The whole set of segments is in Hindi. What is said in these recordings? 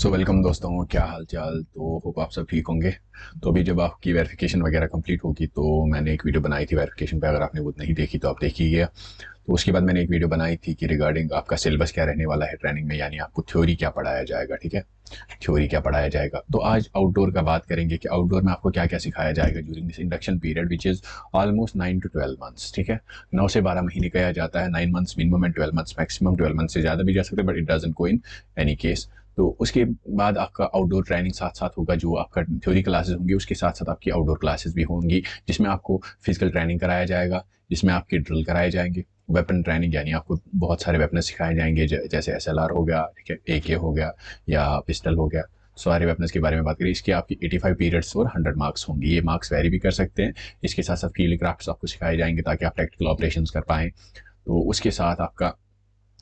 वेलकम दोस्तों, क्या हाल चाल। तो होप आप सब ठीक होंगे। तो अभी जब आपकी वेरिफिकेशन वगैरह कंप्लीट होगी तो मैंने एक वीडियो बनाई थी वेरिफिकेशन पे। अगर आपने वो नहीं देखी तो आप देखिए। तो उसके बाद मैंने एक वीडियो बनाई थी कि रिगार्डिंग आपका सिलेबस क्या रहने वाला है ट्रेनिंग में, यानी आपको थ्योरी क्या पढ़ाया जाएगा। ठीक है, थ्योरी क्या पढ़ाया जाएगा। तो आज आउटडोर का बात करेंगे कि आउटडोर में आपको क्या क्या सिखाया जाएगा during this induction period which is almost 9 to 12 months. ठीक है, 9 से 12 महीने कहा जाता है। 9 months minimum and 12 months maximum. 12 month से ज़्यादा भी जा सकते हैं, but it doesn't go in any case. तो उसके बाद आपका आउटडोर ट्रेनिंग साथ साथ होगा। जो आपका थ्योरी क्लासेस होंगी उसके साथ साथ आपकी आउटडोर क्लासेस भी होंगी, जिसमें आपको फिजिकल ट्रेनिंग कराया जाएगा, जिसमें आपके ड्रिल कराए जाएंगे। वेपन ट्रेनिंग यानी आपको बहुत सारे वेपन सिखाए जाएंगे, जैसे एसएलआर हो गया, ठीक है, एके हो गया या पिस्टल हो गया। सारे वेपन्स के बारे में बात करें, इसके आपकी 85 पीरियड्स और 100 मार्क्स होंगे। ये मार्क्स वेरी भी कर सकते हैं। इसके साथ साथ फील्ड क्राफ्ट्स आपको सिखाए जाएंगे ताकि आप प्रैक्टिकल ऑपरेशंस कर पाएँ। तो उसके साथ आपका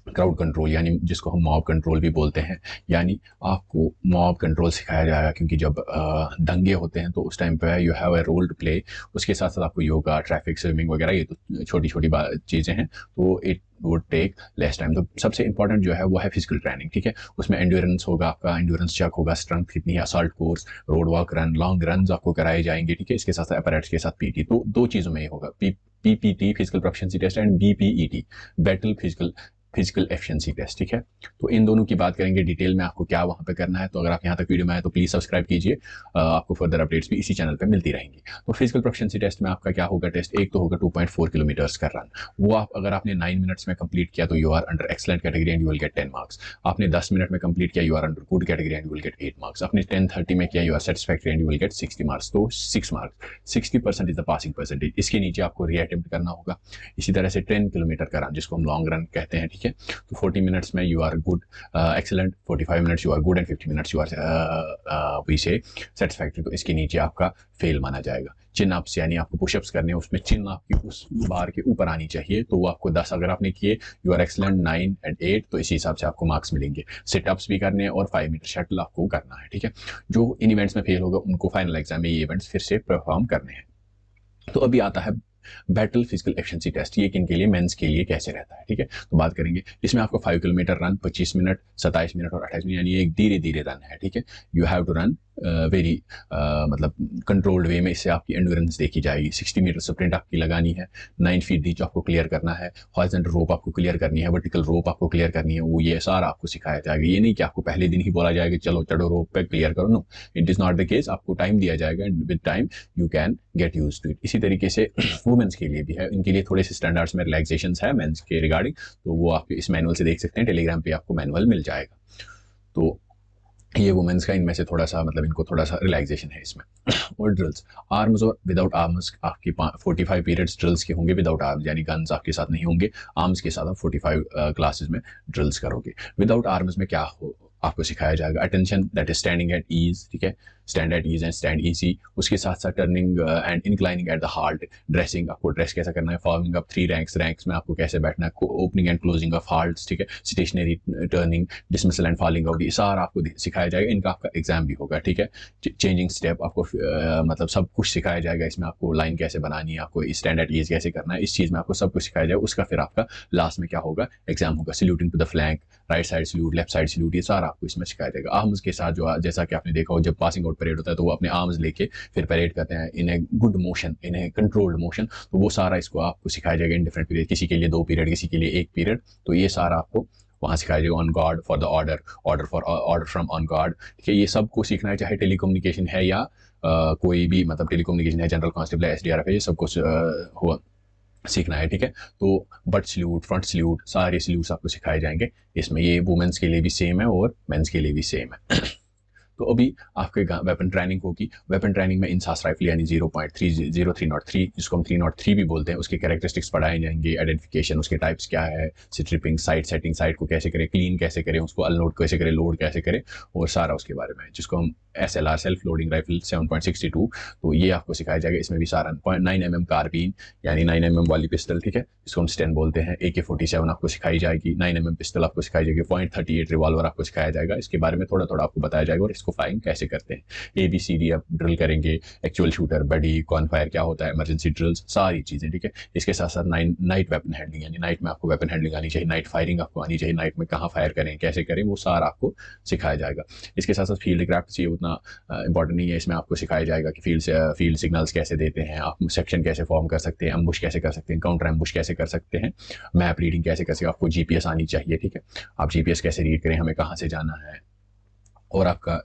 क्राउड कंट्रोल यानी जिसको हम मॉब कंट्रोल भी बोलते हैं, यानी आपको मॉब कंट्रोल सिखाया जाएगा, क्योंकि जब दंगे होते हैं तो उस टाइम पे you have a role to play. उसके साथ साथ आपको योगा, ट्रैफिक, स्विमिंग वगैरह, ये तो छोटी छोटी चीज़ें हैं, तो it would take less time. तो सबसे इंपॉर्टेंट जो है वो है फिजिकल ट्रेनिंग। ठीक है, उसमें एंड्योरेंस होगा, आपका एंड्योरेंस चेक होगा, स्ट्रेंथ कितनी है, assault course, road walk, run, long run आपको कराए जाएंगे। ठीक है, इसके साथ साथ अपैरेट्स के साथ पीटी। तो दो चीज़ों में ये होगा, PPT physical proficiency test and BPET battle physical efficiency test. ठीक है, तो इन दोनों की बात करेंगे डिटेल में, आपको क्या वहां पे करना है। तो अगर आप यहाँ तक वीडियो में आए तो प्लीज सब्सक्राइब कीजिए, आपको फर्दर अपडेट्स भी इसी चैनल पे मिलती रहेंगी। तो फिजिकल प्रोफिशिएंसी टेस्ट में आपका क्या होगा टेस्ट, एक तो होगा 2.4 किलोमीटर्स का रन। वो आप अगर आपने 9 मिनट्स में कंप्लीट किया तो you are under excellent category and you will get 10 marks. आपने 10 मिनट में कंप्लीट किया, you are under good category and you will get 8 marks. आपने 10:30 में किया, you are satisfactory and you will get 60 marks. तो 6 marks, 60% is the passing percentage. इसके नीचे आपको रीअटेम्प्ट करना होगा। इसी तरह से 10 किलोमीटर का रन, जिसको हम लॉन्ग रन कहते हैं। ठीक है, तो 40 मिनट्स में you are good excellent, 45 minutes you are good and 50 minutes you are वी से सेटिस्फैक्टरी। तो इसके नीचे आपका फेल माना जाएगा। चिन अप्स यानी आपको पुशअप्स करने हैं, उसमें चिन आपकी उस बार के ऊपर आनी चाहिए, तो वो आपको 10 अगर आपने किए, यू आर एक्सेलेंट, 9 एंड 8, तो इसी हिसाब से आपको मार्क्स मिलेंगे। सिटअप्स भी करने हैं और 5 मीटर शटल आपको करना है। ठीक है, जो इन इवेंट्स में फेल होगा उनको फाइनल एग्जाम में ये इवेंट्स फिर से परफॉर्म करने हैं। तो अभी आता है बैटल फिजिकल एफिशिएंसी टेस्ट। ये किन के लिए, मेंस के लिए कैसे रहता है। ठीक है, तो बात करेंगे। इसमें आपको 5 किलोमीटर रन 25 मिनट, 27 मिनट और 28 मिनट, यानी एक धीरे धीरे रन है। ठीक है, you have to run very मतलब कंट्रोल्ड वे में। इससे आपकी एंड्योरेंस देखी जाएगी। 60 मीटर स्प्रिंट आपकी लगानी है, 9 फीट रीच आपको क्लियर करना है, हॉरिजॉन्टल रोप आपको क्लियर करनी है, वर्टिकल रोप आपको क्लियर करनी है। वो ये सारा आपको सिखाया जाएगा। ये नहीं कि आपको पहले दिन ही बोला जाएगा चलो चढ़ो रोप पे क्लियर करो। No, it is not the case. आपको टाइम दिया जाएगा and with time you can get use to it. इसी तरीके से वुमेन्स के लिए भी है, इनके लिए थोड़े से स्टैंडर्ड्स में रिलैक्सेशन है मेंस के रिगार्डिंग। तो वो आप इस मैनुअल से देख सकते हैं, टेलीग्राम पे आपको मैनुअल मिल जाएगा। तो ये वुमेन्स का इनमें से थोड़ा सा मतलब इनको थोड़ा सा रिलैक्सेशन है इसमें। और ड्रिल्स, आर्म्स और विदाउट आर्म्स आपकी 45 पीरियड्स ड्रिल्स के होंगे। विदाउट आर्म्स यानी गन्स आपके साथ नहीं होंगे, आर्म्स के साथ आप 45 क्लासेस में ड्रिल्स करोगे। विदाउट आर्म्स में क्या हो आपको सिखाया जाएगा, attention that is standing at ease. ठीक है, stand at ease and stand easy. उसके साथ साथ turning and inclining at the halt. Dressing, आपको ड्रेस कैसा करना है, फॉर्मिंग अप 3 रैंक्स, रैंक्स में आपको कैसे बैठना है, opening and closing of hearts. ठीक है, stationary, turning, dismissal and falling out, ये सारा आपको सिखाया जाएगा। इनका आपका एग्जाम भी होगा। ठीक है, चेंजिंग स्टेप आपको मतलब सब कुछ सिखाया जाएगा। इसमें आपको लाइन कैसे बनानी है, आपको स्टैंड एट ईज कैसे करना है, इस चीज़ में आपको सब कुछ सिखाया जाएगा। उसका फिर आपका लास्ट में क्या होगा, एग्जाम होगा। Saluting to the flank, right side salute, left side salute, ये सारा आपको इसमें सिखाया जाएगा। आर्म्स के साथ जो जैसा कि आपने देखा हो, जब पासिंग आउट परेड होता है तो वो अपने आर्म्स लेके फिर परेड करते हैं in a good motion, in a controlled motion. तो वो सारा इसको आपको सिखाया जाएगा इन डिफरेंट पीरियड, किसी के लिए 2 पीरियड, किसी के लिए 1 पीरियड। तो ये सारा आपको वहाँ सिखाया जाएगा। On guard for the order, order for order from on guard. ठीक है, ये सब को सीखना है, चाहे टेलीकम्युनिकेशन है या कोई भी मतलब टेलीकम्युनिकेशन है, जनरल कांस्टेबल है, एसडीआरएफ है, ये सब कुछ हुआ सीखना है। ठीक है, तो बट सल्यूट, फ्रंट सल्यूट, सारे सल्यूट्स आपको सिखाए जाएंगे इसमें। ये वुमेन्स के लिए भी सेम है और मेंस के लिए भी सेम है। तो अभी आपके वेपन ट्रेनिंग होगी। वेपन ट्रेनिंग में इंसास राइफल यानी 0.303 जिसको हम 303 भी बोलते हैं, उसके कैरेक्टरिस्टिक्स पढ़ाए जाएंगे। आइडेंटिफिकेशन, उसके टाइप्स क्या है, स्ट्रिपिंग, साइड सेटिंग, साइड को कैसे करें, क्लीन कैसे करें, उसको अनलोड कैसे करें, लोड कैसे करें, और सारा उसके बारे में, जिसको हम SLR सेल्फ लोडिंग राइफल 7.62, तो ये आपको सिखाया जाएगा। इसमें भी सारा 9mm कार्बीन यानी 9mm वाली पिस्टल। ठीक है, जिसको हम स्टेन बोलते हैं। AK-47 आपको सिखाई जाएगी। 9mm पिस्टल आपको सिखाई जाएगी। .38 रिवॉल्वर आपको सिखाया जाएगा। इसके बारे में थोड़ा थोड़ा आपको बताया जाएगा और इसको उसको फायरिंग कैसे करते हैं। ABCD आप ड्रिल करेंगे, एक्चुअल शूटर, बडी, कॉनफायर क्या होता है, इमरजेंसी ड्रिल्स, सारी चीज़ें, ठीक है। इसके साथ साथ नाइट वेपन हैंडलिंग, यानी नाइट में आपको वेपन हैंडलिंग आनी चाहिए, नाइट फायरिंग आपको आनी चाहिए, नाइट में कहाँ फायर करें, कैसे करें, वो सारा आपको सिखाया जाएगा। इसके साथ साथ फील्ड क्राफ्ट चाहिए, उतना इंपॉर्टेंट नहीं है, इसमें आपको सिखाया जाएगा कि फील्ड सिग्नल्स कैसे देते हैं, आप सेक्शन कैसे फॉर्म कर सकते हैं, अम्बुश कैसे कर सकते हैं, काउंटर एम्बुश कैसे कर सकते हैं, मैप रीडिंग कैसे कर सकते हैं, आपको GPS आनी चाहिए, ठीक है। आप GPS कैसे रीड करें, हमें कहाँ से जाना है, और आपका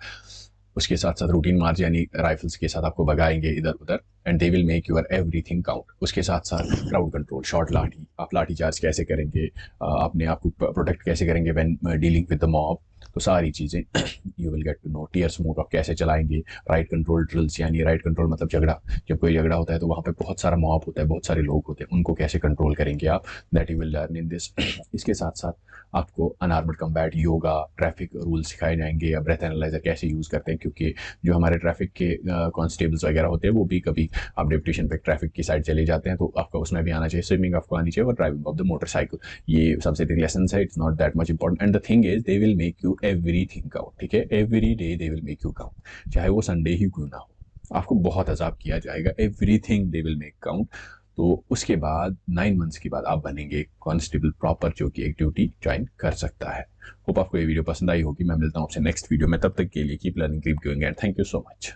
उसके साथ साथ रूटीन मार्च यानी राइफल्स के साथ आपको भगाएंगे इधर उधर, and they will make your everything count. उसके साथ साथ क्राउड कंट्रोल, शॉर्ट लाठी, आप लाठी चार्ज कैसे करेंगे, अपने आप को प्रोटेक्ट कैसे करेंगे when dealing with the mob, तो सारी चीज़ें you will get to know. Tear smoke आप कैसे चलाएंगे, राइट कंट्रोल ड्रिल्स, यानी राइट कंट्रोल मतलब झगड़ा, जब कोई झगड़ा होता है तो वहाँ पे बहुत सारा मॉब होता है, बहुत सारे लोग होते हैं, उनको कैसे कंट्रोल करेंगे आप, that you will learn in this. इसके साथ साथ आपको अनआर्मड कम्बैट, योगा, ट्रैफिक रूल सिखाए जाएंगे, या ब्रेथ एनालाइजर कैसे यूज़ करते हैं, क्योंकि जो हमारे ट्रैफिक के कॉन्स्टेबल्स वगैरह होते हैं वो भी कभी आप डिप्यूटेशन पे ट्रैफिक की साइड चले जाते हैं, तो आपका उसमें भी आना चाहिए। स्विमिंग आपको आनी चाहिए, और ड्राइविंग ऑफ द मोटरसाइकिल, ये सबसे बेसिक लेसन है, it's not that much important. And the thing is they will make you everything count, ठीक है, every day they will make you count, चाहे वो संडे ही क्यों ना हो, आपको बहुत अजाब किया जाएगा, everything they will make count. तो उसके बाद 9 मंथ्स के बाद आप बनेंगे कॉन्स्टेबल प्रॉपर, जो कि एक ड्यूटी ज्वाइन कर सकता है। होप आपको ये वीडियो पसंद आई होगी। मैं मिलता हूँ आपसे नेक्स्ट वीडियो में, तब तक के लिए keep learning, keep going, and thank you so much.